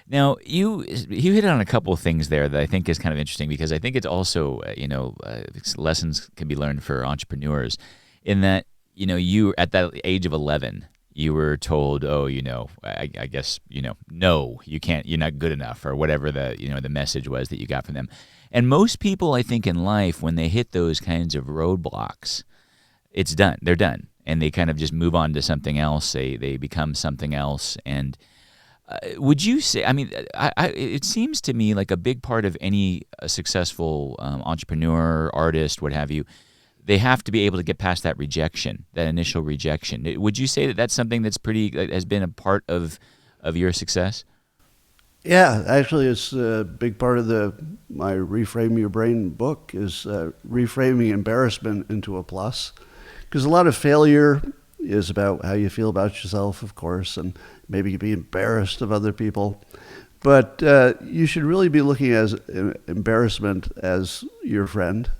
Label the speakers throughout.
Speaker 1: Now, you hit on a couple of things there that I think is kind of interesting because I think it's also, lessons can be learned for entrepreneurs in that, you at that age of 11, you were told, oh, I guess, no, you can't, you're not good enough or whatever the message was that you got from them. And most people, I think, in life, when they hit those kinds of roadblocks, it's done. They're done. And they kind of just move on to something else. They become something else. And would you say, it seems to me like a big part of any successful entrepreneur, artist, what have you, they have to be able to get past that rejection, that initial rejection. Would you say that that's something that's has been a part of your success?
Speaker 2: Yeah, actually, it's a big part of my Reframe Your Brain book is reframing embarrassment into a plus. Because a lot of failure is about how you feel about yourself, of course, and maybe you be embarrassed of other people. But you should really be looking at embarrassment as your friend,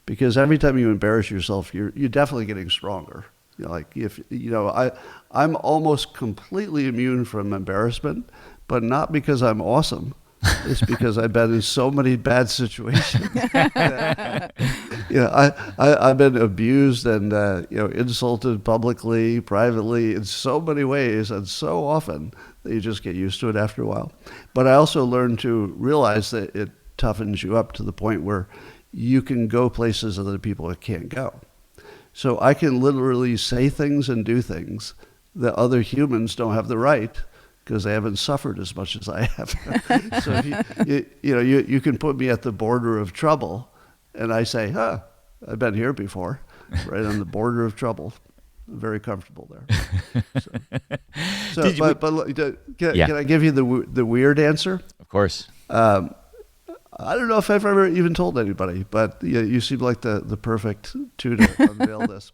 Speaker 2: because every time you embarrass yourself, you're definitely getting stronger. I'm almost completely immune from embarrassment, but not because I'm awesome. It's because I've been in so many bad situations. I've been abused and insulted publicly, privately, in so many ways and so often that you just get used to it after a while. But I also learned to realize that it toughens you up to the point where you can go places other people can't go. So I can literally say things and do things that other humans don't have the right, because they haven't suffered as much as I have. So if you can put me at the border of trouble, and I say, I've been here before, right on the border of trouble. I'm very comfortable there. Can I give you the weird answer?
Speaker 1: Of course.
Speaker 2: I don't know if I've ever even told anybody, but you seem like the perfect two to unveil this.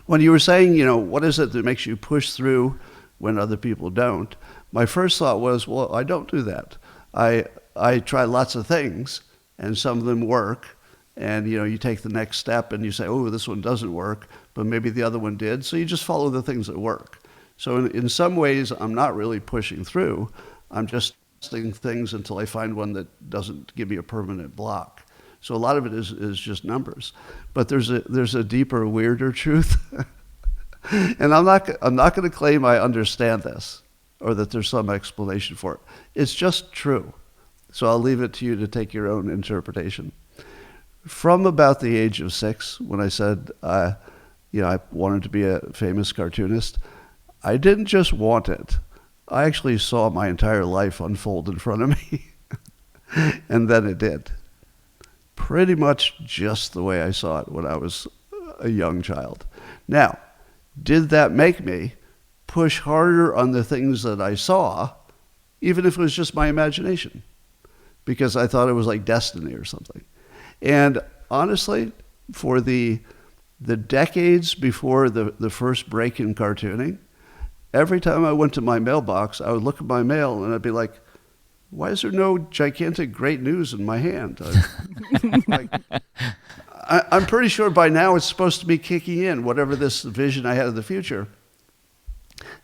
Speaker 2: When you were saying, what is it that makes you push through when other people don't, my first thought was, well, I don't do that. I try lots of things, and some of them work, and you take the next step and you say, oh, this one doesn't work, but maybe the other one did, so you just follow the things that work. So in some ways, I'm not really pushing through. I'm just testing things until I find one that doesn't give me a permanent block. So a lot of it is just numbers. But there's a deeper, weirder truth. And I'm not going to claim I understand this or that there's some explanation for it. It's just true. So I'll leave it to you to take your own interpretation. From about the age of 6, when I said, I wanted to be a famous cartoonist, I didn't just want it. I actually saw my entire life unfold in front of me. And then it did. Pretty much just the way I saw it when I was a young child. Now, did that make me push harder on the things that I saw, even if it was just my imagination? Because I thought it was like destiny or something. And honestly, for the decades before the first break in cartooning, every time I went to my mailbox, I would look at my mail and I'd be like, why is there no gigantic great news in my hand? I'm pretty sure by now it's supposed to be kicking in, whatever this vision I had of the future.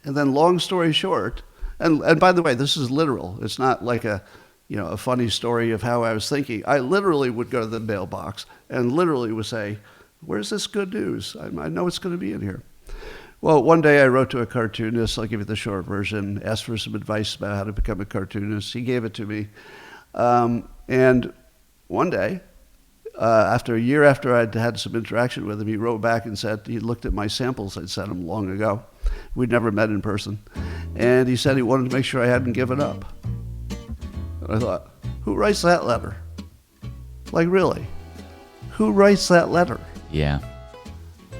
Speaker 2: And then long story short, and by the way, this is literal. It's not like a funny story of how I was thinking. I literally would go to the mailbox and literally would say, where's this good news? I know it's going to be in here. Well, one day I wrote to a cartoonist. I'll give you the short version. Asked for some advice about how to become a cartoonist. He gave it to me. And one day, after a year after I'd had some interaction with him, he wrote back and said he looked at my samples I'd sent him long ago. We'd never met in person. And he said he wanted to make sure I hadn't given up. And I thought, who writes that letter? Like, really? Who writes that letter?
Speaker 1: Yeah.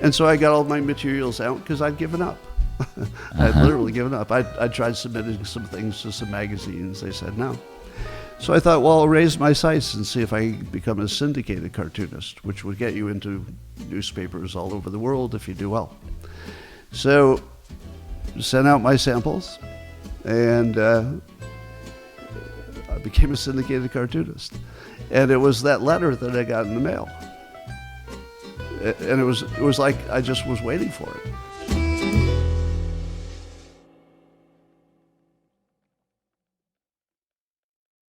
Speaker 2: And so I got all my materials out because I'd given up. I'd literally given up. I tried submitting some things to some magazines. They said no. So I thought, well, I'll raise my sights and see if I can become a syndicated cartoonist, which would get you into newspapers all over the world if you do well. So sent out my samples, and I became a syndicated cartoonist. And it was that letter that I got in the mail. And it was like I just was waiting for it.